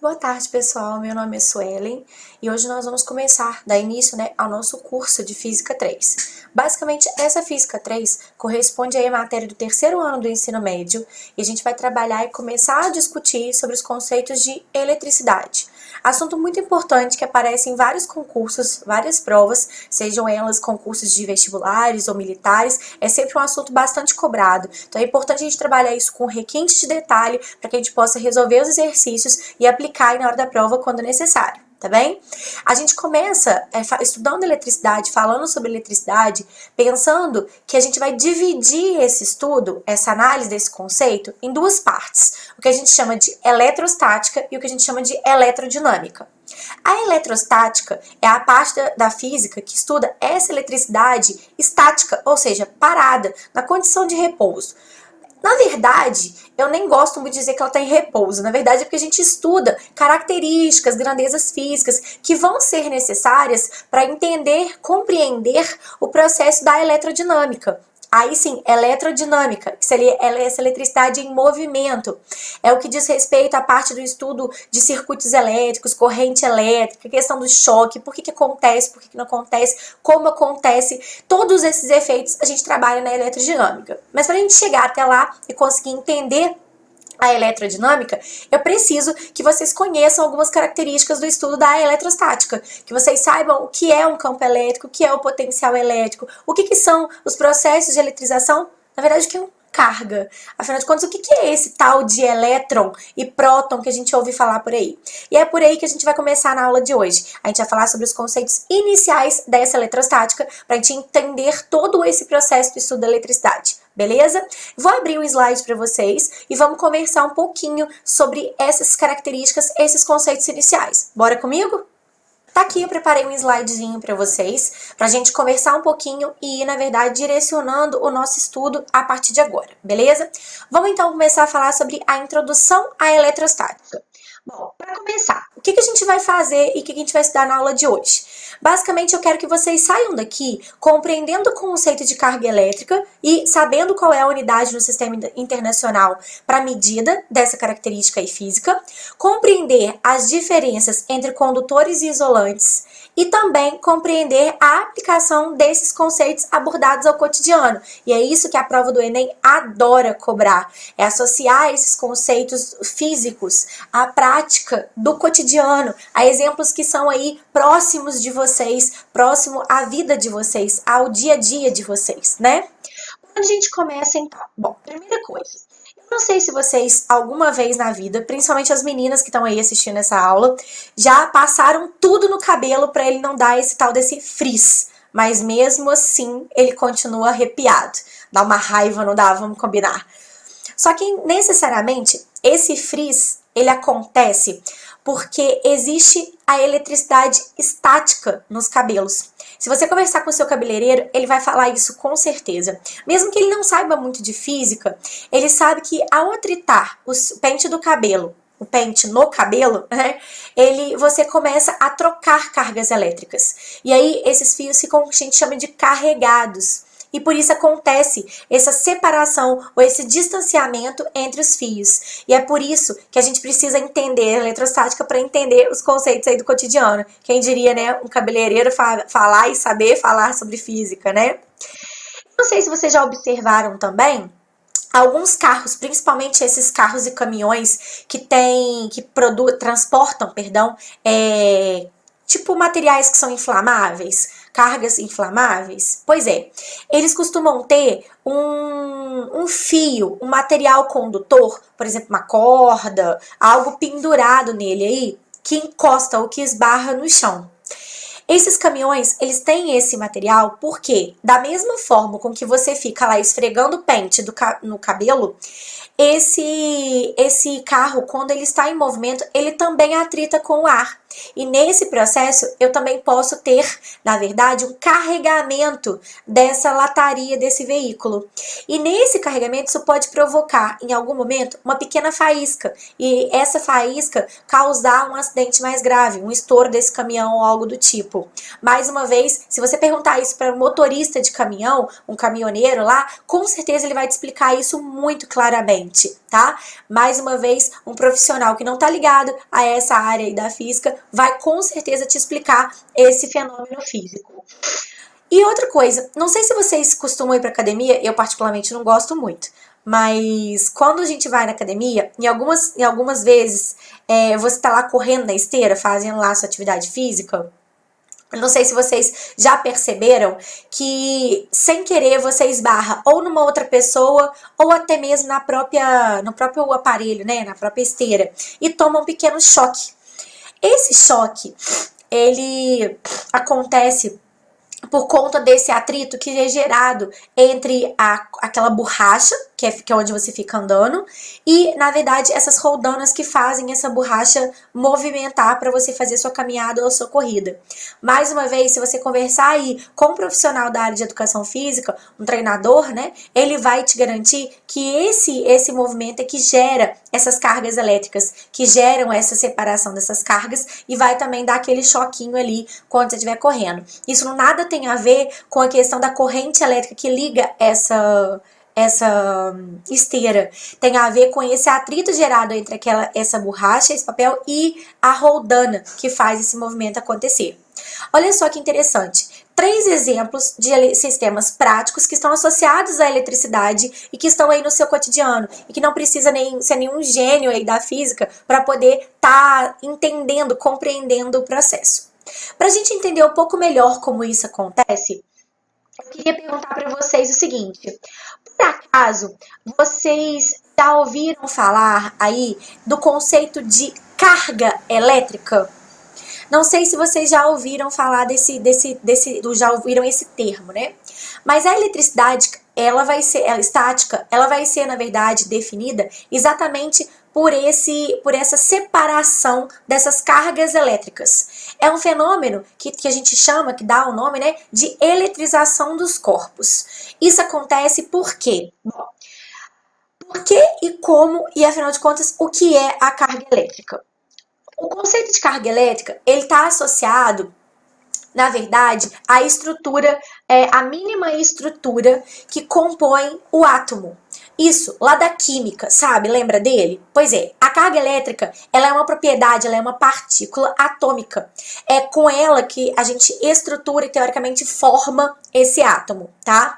Boa tarde, pessoal. Meu nome é Suelen e hoje nós vamos dar início, ao nosso curso de Física 3. Basicamente, essa Física 3 corresponde aí à matéria do terceiro ano do ensino médio e a gente vai trabalhar e começar a discutir sobre os conceitos de eletricidade. Assunto muito importante que aparece em vários concursos, várias provas, sejam elas concursos de vestibulares ou militares, é sempre um assunto bastante cobrado. Então é importante a gente trabalhar isso com requinte de detalhe para que a gente possa resolver os exercícios e aplicar aí na hora da prova quando necessário. Tá bem? A gente começa estudando eletricidade, falando sobre eletricidade, pensando que a gente vai dividir esse estudo, essa análise desse conceito, em duas partes. O que a gente chama de eletrostática e o que a gente chama de eletrodinâmica. A eletrostática é a parte da física que estuda essa eletricidade estática, ou seja, parada, na condição de repouso. Na verdade, eu nem gosto muito de dizer que ela está em repouso. Na verdade, é porque a gente estuda características, grandezas físicas que vão ser necessárias para entender, compreender o processo da eletrodinâmica. Aí sim, eletrodinâmica, que seria essa eletricidade em movimento. É o que diz respeito à parte do estudo de circuitos elétricos, corrente elétrica, questão do choque, por que acontece, por que não acontece, como acontece. Todos esses efeitos a gente trabalha na eletrodinâmica. Mas para a gente chegar até lá e conseguir entender a eletrodinâmica, eu preciso que vocês conheçam algumas características do estudo da eletrostática, que vocês saibam o que é um campo elétrico, o que é o potencial elétrico, o que são os processos de eletrização, na verdade o que é carga. Afinal de contas, o que é esse tal de elétron e próton que a gente ouve falar por aí? E é por aí que a gente vai começar na aula de hoje. A gente vai falar sobre os conceitos iniciais dessa eletrostática, para a gente entender todo esse processo do estudo da eletricidade. Beleza? Vou abrir um slide para vocês e vamos conversar um pouquinho sobre essas características, esses conceitos iniciais. Bora comigo? Tá aqui, eu preparei um slidezinho para vocês, pra gente conversar um pouquinho e ir, na verdade, direcionando o nosso estudo a partir de agora, beleza? Vamos então começar a falar sobre a introdução à eletrostática. Bom, para começar, o que a gente vai fazer e o que a gente vai estudar na aula de hoje? Basicamente, eu quero que vocês saiam daqui compreendendo o conceito de carga elétrica e sabendo qual é a unidade no sistema internacional para medida dessa característica aí física, compreender as diferenças entre condutores e isolantes e também compreender a aplicação desses conceitos abordados ao cotidiano. E é isso que a prova do Enem adora cobrar, é associar esses conceitos físicos à prática do cotidiano, a exemplos que são aí próximos de vocês, próximo à vida de vocês, ao dia a dia de vocês, né? Onde a gente começa então? Bom, primeira coisa, eu não sei se vocês alguma vez na vida, principalmente as meninas que estão aí assistindo essa aula, já passaram tudo no cabelo para ele não dar esse tal desse frizz, mas mesmo assim ele continua arrepiado. Dá uma raiva, não dá? Vamos combinar. Só que necessariamente esse frizz ele acontece porque existe a eletricidade estática nos cabelos. Se você conversar com o seu cabeleireiro, ele vai falar isso com certeza. Mesmo que ele não saiba muito de física, ele sabe que ao atritar o pente do cabelo, o pente no cabelo, né, você começa a trocar cargas elétricas. E aí esses fios ficam, a gente chama de carregados. E por isso acontece essa separação ou esse distanciamento entre os fios. E é por isso que a gente precisa entender a eletrostática para entender os conceitos aí do cotidiano. Quem diria, né, um cabeleireiro falar e saber falar sobre física, né? Não sei se vocês já observaram também, alguns carros, principalmente esses carros e caminhões que transportam, tipo materiais que são inflamáveis, cargas inflamáveis. Pois é, eles costumam ter um fio, um material condutor, por exemplo, uma corda, algo pendurado nele aí, que encosta ou que esbarra no chão. Esses caminhões, eles têm esse material porque, da mesma forma com que você fica lá esfregando o pente no cabelo, esse carro, quando ele está em movimento, ele também atrita com o ar. E nesse processo, eu também posso ter, na verdade, um carregamento dessa lataria desse veículo. E nesse carregamento, isso pode provocar, em algum momento, uma pequena faísca. E essa faísca causar um acidente mais grave, um estouro desse caminhão ou algo do tipo. Mais uma vez, se você perguntar isso para um motorista de caminhão, um caminhoneiro lá, com certeza ele vai te explicar isso muito claramente, tá? Mais uma vez, um profissional que não está ligado a essa área aí da física vai com certeza te explicar esse fenômeno físico. E outra coisa, não sei se vocês costumam ir para academia, eu particularmente não gosto muito, mas quando a gente vai na academia, em algumas vezes você está lá correndo na esteira, fazendo lá a sua atividade física. Eu não sei se vocês já perceberam que, sem querer, você esbarra ou numa outra pessoa ou até mesmo no próprio aparelho, né, na própria esteira, e toma um pequeno choque. Esse choque, ele acontece por conta desse atrito que é gerado entre aquela borracha, que é onde você fica andando, e, na verdade, essas roldanas que fazem essa borracha movimentar para você fazer sua caminhada ou sua corrida. Mais uma vez, se você conversar aí com um profissional da área de educação física, um treinador, né, ele vai te garantir que esse movimento é que gera essas cargas elétricas, que geram essa separação dessas cargas e vai também dar aquele choquinho ali quando você estiver correndo. Isso não nada tem a ver com a questão da corrente elétrica que liga essa esteira. Tem a ver com esse atrito gerado entre essa borracha, esse papel e a roldana que faz esse movimento acontecer. Olha só que interessante. 3 exemplos de sistemas práticos que estão associados à eletricidade e que estão aí no seu cotidiano e que não precisa nem ser nenhum gênio aí da física para poder estar entendendo, compreendendo o processo. Para a gente entender um pouco melhor como isso acontece, eu queria perguntar para vocês o seguinte: por acaso vocês já ouviram falar aí do conceito de carga elétrica? Não sei se vocês já ouviram falar já ouviram esse termo, né? Mas a eletricidade, estática, ela vai ser, na verdade, definida exatamente por essa separação dessas cargas elétricas. É um fenômeno que a gente chama, que dá o nome, né, de eletrização dos corpos. Isso acontece por quê? Bom, por que e como, e afinal de contas, o que é a carga elétrica? O conceito de carga elétrica, ele está associado, na verdade, à estrutura, a mínima estrutura que compõe o átomo. Isso, lá da química, sabe? Lembra dele? Pois é, a carga elétrica, ela é uma propriedade, ela é uma partícula atômica. É com ela que a gente estrutura e, teoricamente, forma esse átomo, tá?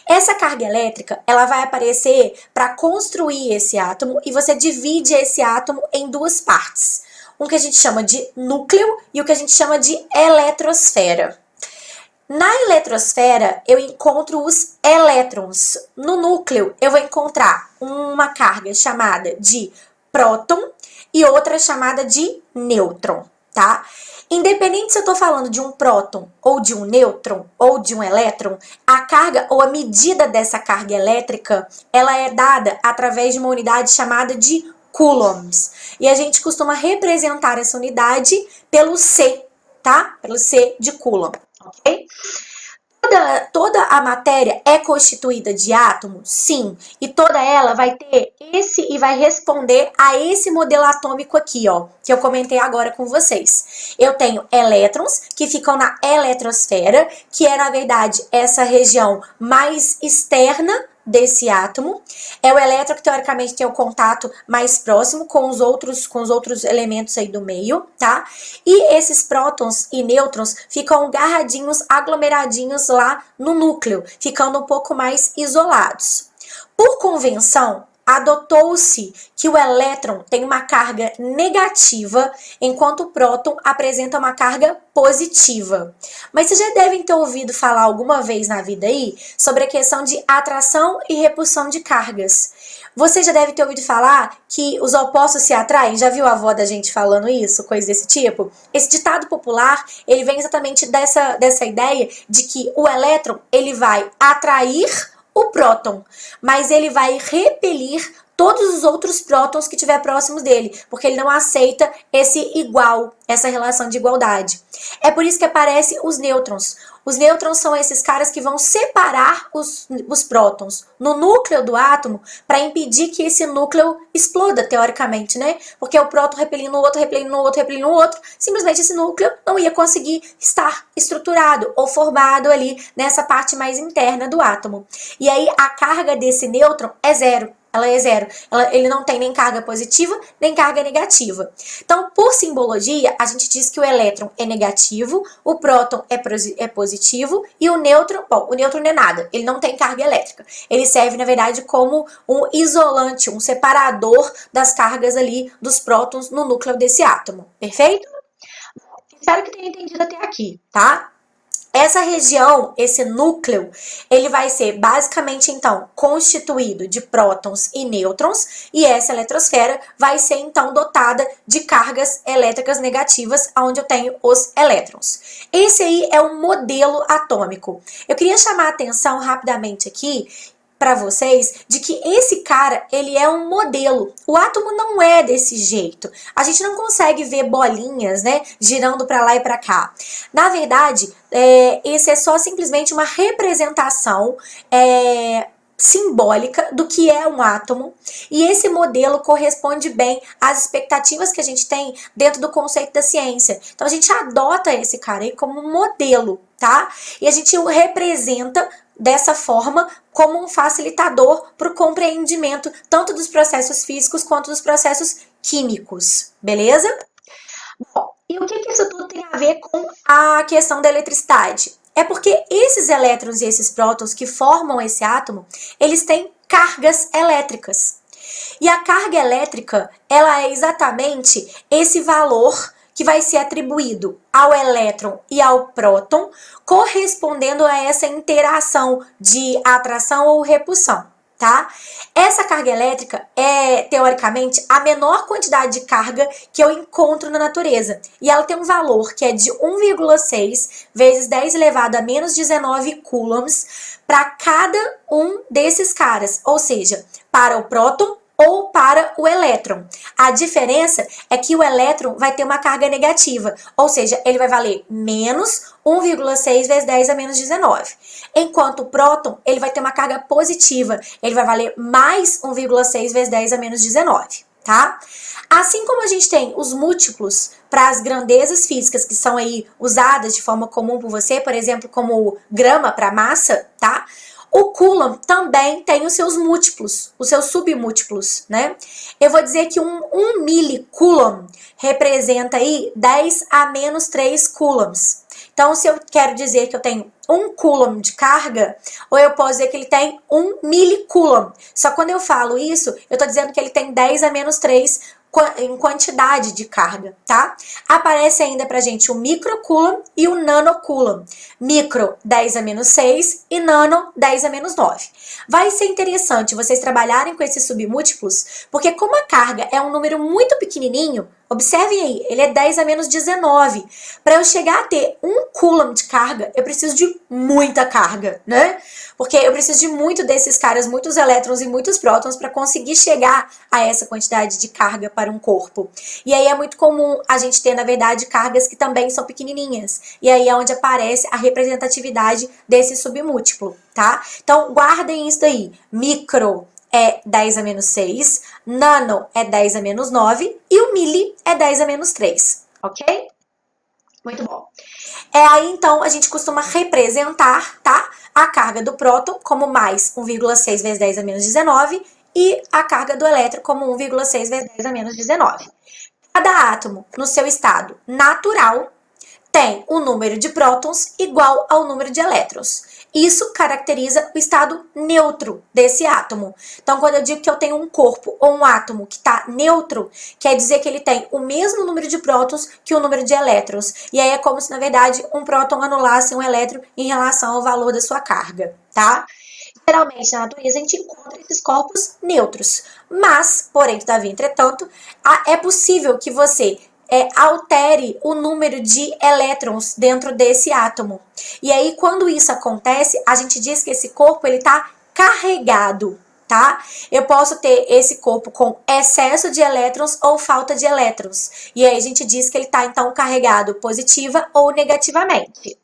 Essa carga elétrica, ela vai aparecer para construir esse átomo e você divide esse átomo em 2 partes. Um que a gente chama de núcleo e o que a gente chama de eletrosfera. Na eletrosfera, eu encontro os elétrons. No núcleo, eu vou encontrar uma carga chamada de próton e outra chamada de nêutron, tá? Independente se eu estou falando de um próton ou de um nêutron ou de um elétron, a carga ou a medida dessa carga elétrica, ela é dada através de uma unidade chamada de coulombs. E a gente costuma representar essa unidade pelo C, tá? Pelo C de Coulomb, ok? Toda a matéria é constituída de átomos? Sim. E toda ela vai ter e vai responder a esse modelo atômico aqui, ó, que eu comentei agora com vocês. Eu tenho elétrons que ficam na eletrosfera, que é, na verdade, essa região mais externa desse átomo. É o elétron que, teoricamente, tem o contato mais próximo com os outros elementos aí do meio, tá? E esses prótons e nêutrons ficam agarradinhos, aglomeradinhos lá no núcleo, ficando um pouco mais isolados. Por convenção, adotou-se que o elétron tem uma carga negativa, enquanto o próton apresenta uma carga positiva. Mas vocês já devem ter ouvido falar alguma vez na vida aí sobre a questão de atração e repulsão de cargas. Você já deve ter ouvido falar que os opostos se atraem? Já viu a avó da gente falando isso? Coisa desse tipo? Esse ditado popular, ele vem exatamente dessa ideia de que o elétron, ele vai atrair o próton, mas ele vai repelir todos os outros prótons que tiver próximos dele, porque ele não aceita esse igual, essa relação de igualdade. É por isso que aparecem os nêutrons. Os nêutrons são esses caras que vão separar os prótons no núcleo do átomo para impedir que esse núcleo exploda, teoricamente, né? Porque o próton repelindo o outro, repelindo o outro, repelindo o outro, simplesmente esse núcleo não ia conseguir estar estruturado ou formado ali nessa parte mais interna do átomo. E aí a carga desse nêutron é zero. Ela é zero. Ele não tem nem carga positiva, nem carga negativa. Então, por simbologia, a gente diz que o elétron é negativo, o próton é positivo e o nêutron, bom, o nêutron não é nada, ele não tem carga elétrica. Ele serve, na verdade, como um isolante, um separador das cargas ali dos prótons no núcleo desse átomo. Perfeito? Espero que tenha entendido até aqui, tá? Essa região, esse núcleo, ele vai ser basicamente, então, constituído de prótons e nêutrons, e essa eletrosfera vai ser, então, dotada de cargas elétricas negativas, onde eu tenho os elétrons. Esse aí é um modelo atômico. Eu queria chamar a atenção rapidamente aqui para vocês de que esse cara, ele é um modelo. O átomo não é desse jeito. A gente não consegue ver bolinhas, né, girando para lá e para cá. Na verdade, esse é só simplesmente uma representação simbólica do que é um átomo, e esse modelo corresponde bem às expectativas que a gente tem dentro do conceito da ciência. Então a gente adota esse cara aí como um modelo, tá? E a gente o representa dessa forma como um facilitador para o compreendimento tanto dos processos físicos quanto dos processos químicos, beleza? Bom, e o que isso tudo tem a ver com a questão da eletricidade? É porque esses elétrons e esses prótons que formam esse átomo, eles têm cargas elétricas. E a carga elétrica, ela é exatamente esse valor que vai ser atribuído ao elétron e ao próton, correspondendo a essa interação de atração ou repulsão, tá? Essa carga elétrica é, teoricamente, a menor quantidade de carga que eu encontro na natureza. E ela tem um valor que é de 1,6 vezes 10 elevado a menos 19 coulombs para cada um desses caras. Ou seja, para o próton ou para o elétron. A diferença é que o elétron vai ter uma carga negativa, ou seja, ele vai valer menos 1,6 vezes 10 a menos 19. Enquanto o próton, ele vai ter uma carga positiva, ele vai valer mais 1,6 vezes 10 a menos 19, tá? Assim como a gente tem os múltiplos para as grandezas físicas que são aí usadas de forma comum por você, por exemplo, como grama para massa, tá? O Coulomb também tem os seus múltiplos, os seus submúltiplos, né? Eu vou dizer que um milicoulomb representa aí 10 a menos 3 coulombs. Então, se eu quero dizer que eu tenho 1 coulomb de carga, ou eu posso dizer que ele tem 1 milicoulomb. Só quando eu falo isso, eu estou dizendo que ele tem 10 a menos 3 em quantidade de carga, tá? Aparece ainda pra gente o microcoulomb e o nanocoulomb. Micro, 10 a menos 6 e nano, 10 a menos 9. Vai ser interessante vocês trabalharem com esses submúltiplos, porque como a carga é um número muito pequenininho, observem aí, ele é 10 a menos 19. Para eu chegar a ter 1 coulomb de carga, eu preciso de muita carga, né? Porque eu preciso de muito desses caras, muitos elétrons e muitos prótons para conseguir chegar a essa quantidade de carga para um corpo. E aí é muito comum a gente ter, na verdade, cargas que também são pequenininhas. E aí é onde aparece a representatividade desse submúltiplo, tá? Então, guardem isso daí. Micro é 10 a menos 6, nano é 10 a menos 9 e o mili é 10 a menos 3, ok? Muito bom. Aí, então, a gente costuma representar, tá? A carga do próton como mais 1,6 vezes 10 a menos 19 e a carga do elétron como 1,6 vezes 10 a menos 19. Cada átomo, no seu estado natural, tem o número de prótons igual ao número de elétrons. Isso caracteriza o estado neutro desse átomo. Então, quando eu digo que eu tenho um corpo ou um átomo que está neutro, quer dizer que ele tem o mesmo número de prótons que o número de elétrons. E aí é como se, na verdade, um próton anulasse um elétron em relação ao valor da sua carga, tá? Geralmente, na natureza, a gente encontra esses corpos neutros. Mas, porém, todavia, entretanto, é possível que você altere o número de elétrons dentro desse átomo. E aí, quando isso acontece, a gente diz que esse corpo ele está carregado, tá? Eu posso ter esse corpo com excesso de elétrons ou falta de elétrons. E aí a gente diz que ele está, então, carregado positiva ou negativamente.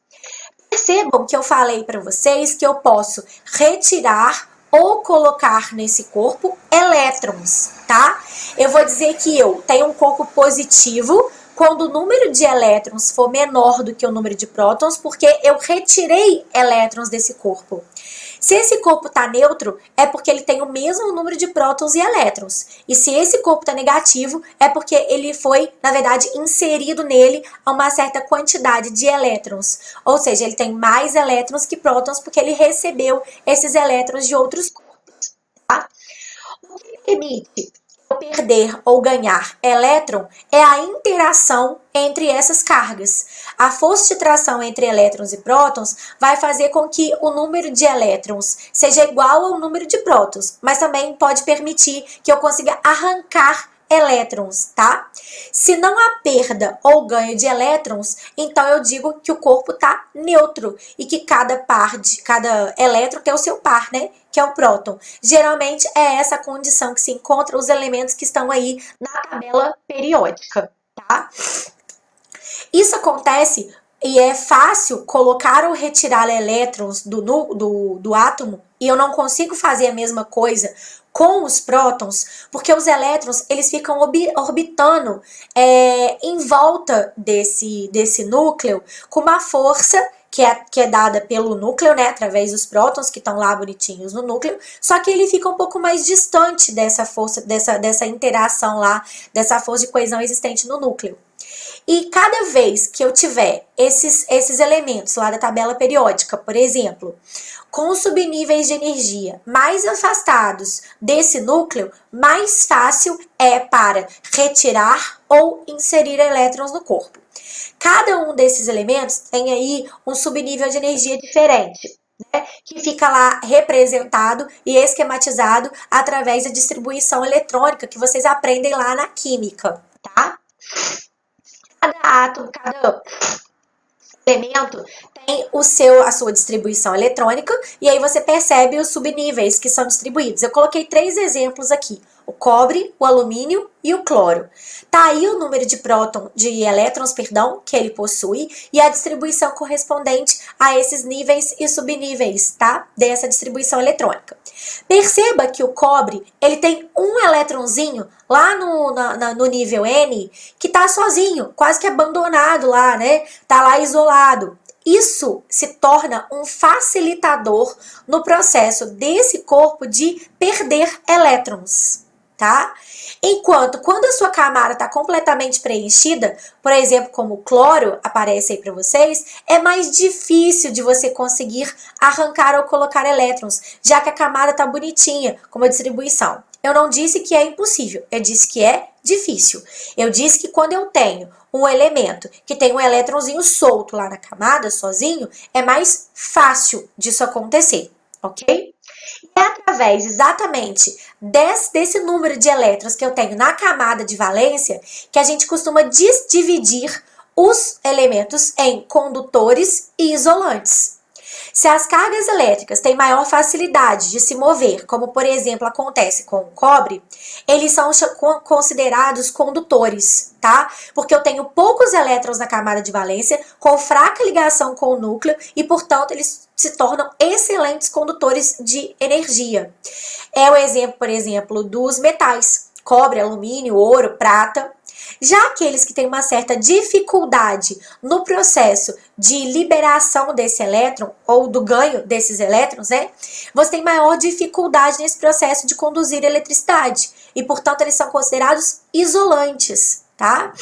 Percebam que eu falei para vocês que eu posso retirar ou colocar nesse corpo elétrons, tá? Eu vou dizer que eu tenho um corpo positivo quando o número de elétrons for menor do que o número de prótons, porque eu retirei elétrons desse corpo. Se esse corpo está neutro, é porque ele tem o mesmo número de prótons e elétrons. E se esse corpo está negativo, é porque ele foi, na verdade, inserido nele uma certa quantidade de elétrons. Ou seja, ele tem mais elétrons que prótons porque ele recebeu esses elétrons de outros corpos. Tá? O que permite perder ou ganhar elétron é a interação entre essas cargas. A força de tração entre elétrons e prótons vai fazer com que o número de elétrons seja igual ao número de prótons, mas também pode permitir que eu consiga arrancar elétrons, tá? Se não há perda ou ganho de elétrons, então eu digo que o corpo está neutro e que cada elétron tem o seu par, né? Que é o próton. Geralmente é essa condição que se encontra os elementos que estão aí na tabela periódica, tá? Isso acontece e é fácil colocar ou retirar elétrons do átomo e eu não consigo fazer a mesma coisa com os prótons, porque os elétrons eles ficam orbitando em volta desse núcleo com uma força que é dada pelo núcleo, né, através dos prótons que estão lá bonitinhos no núcleo, só que ele fica um pouco mais distante dessa força, dessa interação lá, dessa força de coesão existente no núcleo. E cada vez que eu tiver esses elementos lá da tabela periódica, por exemplo, com subníveis de energia mais afastados desse núcleo, mais fácil é para retirar ou inserir elétrons no corpo. Cada um desses elementos tem aí um subnível de energia diferente, né, que fica lá representado e esquematizado através da distribuição eletrônica que vocês aprendem lá na química, tá? Cada átomo, cada elemento tem a sua distribuição eletrônica e aí você percebe os subníveis que são distribuídos. Eu coloquei 3 exemplos aqui: o cobre, o alumínio e o cloro. Tá aí o número de elétrons, que ele possui e a distribuição correspondente a esses níveis e subníveis, tá? Dessa distribuição eletrônica. Perceba que o cobre, ele tem um elétronzinho lá no nível N que tá sozinho, quase que abandonado lá, né? Tá lá isolado. Isso se torna um facilitador no processo desse corpo de perder elétrons, tá? Enquanto quando a sua camada está completamente preenchida, por exemplo, como o cloro aparece aí para vocês, é mais difícil de você conseguir arrancar ou colocar elétrons, já que a camada está bonitinha, como a distribuição. Eu não disse que é impossível, eu disse que é difícil. Eu disse que quando eu tenho um elemento que tem um elétronzinho solto lá na camada, sozinho, é mais fácil disso acontecer, ok? E é através exatamente desse número de elétrons que eu tenho na camada de valência que a gente costuma dividir os elementos em condutores e isolantes. Se as cargas elétricas têm maior facilidade de se mover, como por exemplo acontece com o cobre, eles são considerados condutores, tá? Porque eu tenho poucos elétrons na camada de valência, com fraca ligação com o núcleo e, portanto, eles se tornam excelentes condutores de energia. É o exemplo, por exemplo, dos metais: cobre, alumínio, ouro, prata. Já aqueles que têm uma certa dificuldade no processo de liberação desse elétron ou do ganho desses elétrons, né? Você tem maior dificuldade nesse processo de conduzir eletricidade e, portanto, eles são considerados isolantes, tá?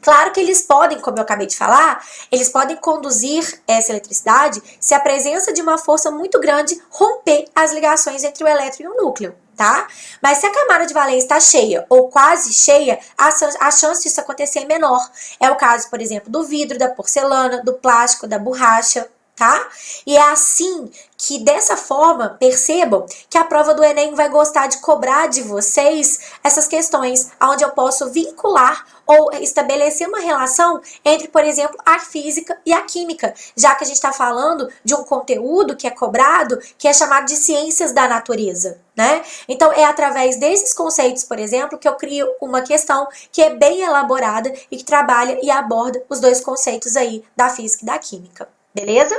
Claro que eles podem, como eu acabei de falar, eles podem conduzir essa eletricidade se a presença de uma força muito grande romper as ligações entre o elétron e o núcleo, tá? Mas se a camada de valência está cheia ou quase cheia, a chance disso acontecer é menor. É o caso, por exemplo, do vidro, da porcelana, do plástico, da borracha, tá? E é assim que, dessa forma, percebam que a prova do Enem vai gostar de cobrar de vocês essas questões, onde eu posso vincular ou estabelecer uma relação entre, por exemplo, a física e a química, já que a gente está falando de um conteúdo que é cobrado, que é chamado de ciências da natureza, né? Então, é através desses conceitos, por exemplo, que eu crio uma questão que é bem elaborada e que trabalha e aborda os dois conceitos aí da física e da química, beleza?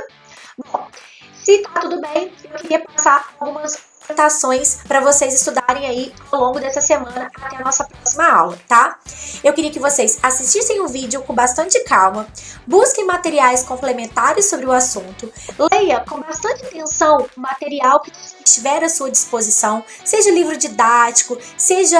Bom, se tá tudo bem, eu queria passar algumas orientações para vocês estudarem aí ao longo dessa semana até a nossa próxima aula, tá? Eu queria que vocês assistissem o vídeo com bastante calma, busquem materiais complementares sobre o assunto, leia com bastante atenção o material que estiver à sua disposição, seja livro didático, seja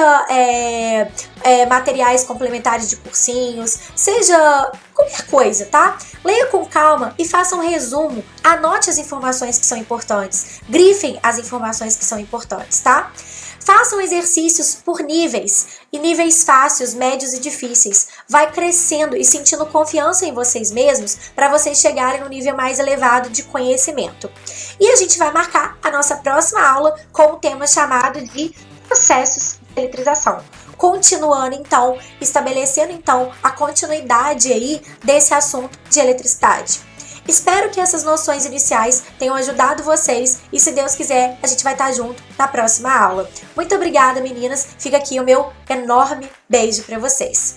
materiais complementares de cursinhos, seja qualquer coisa, tá? Leia com calma e faça um resumo, anote as informações que são importantes, grifem as informações que são importantes, tá? Façam exercícios por níveis, e níveis fáceis, médios e difíceis. Vai crescendo e sentindo confiança em vocês mesmos para vocês chegarem no nível mais elevado de conhecimento. E a gente vai marcar a nossa próxima aula com um tema chamado de processos de eletrização. Continuando então, estabelecendo então a continuidade aí desse assunto de eletricidade. Espero que essas noções iniciais tenham ajudado vocês e, se Deus quiser, a gente vai estar junto na próxima aula. Muito obrigada, meninas. Fica aqui o meu enorme beijo para vocês.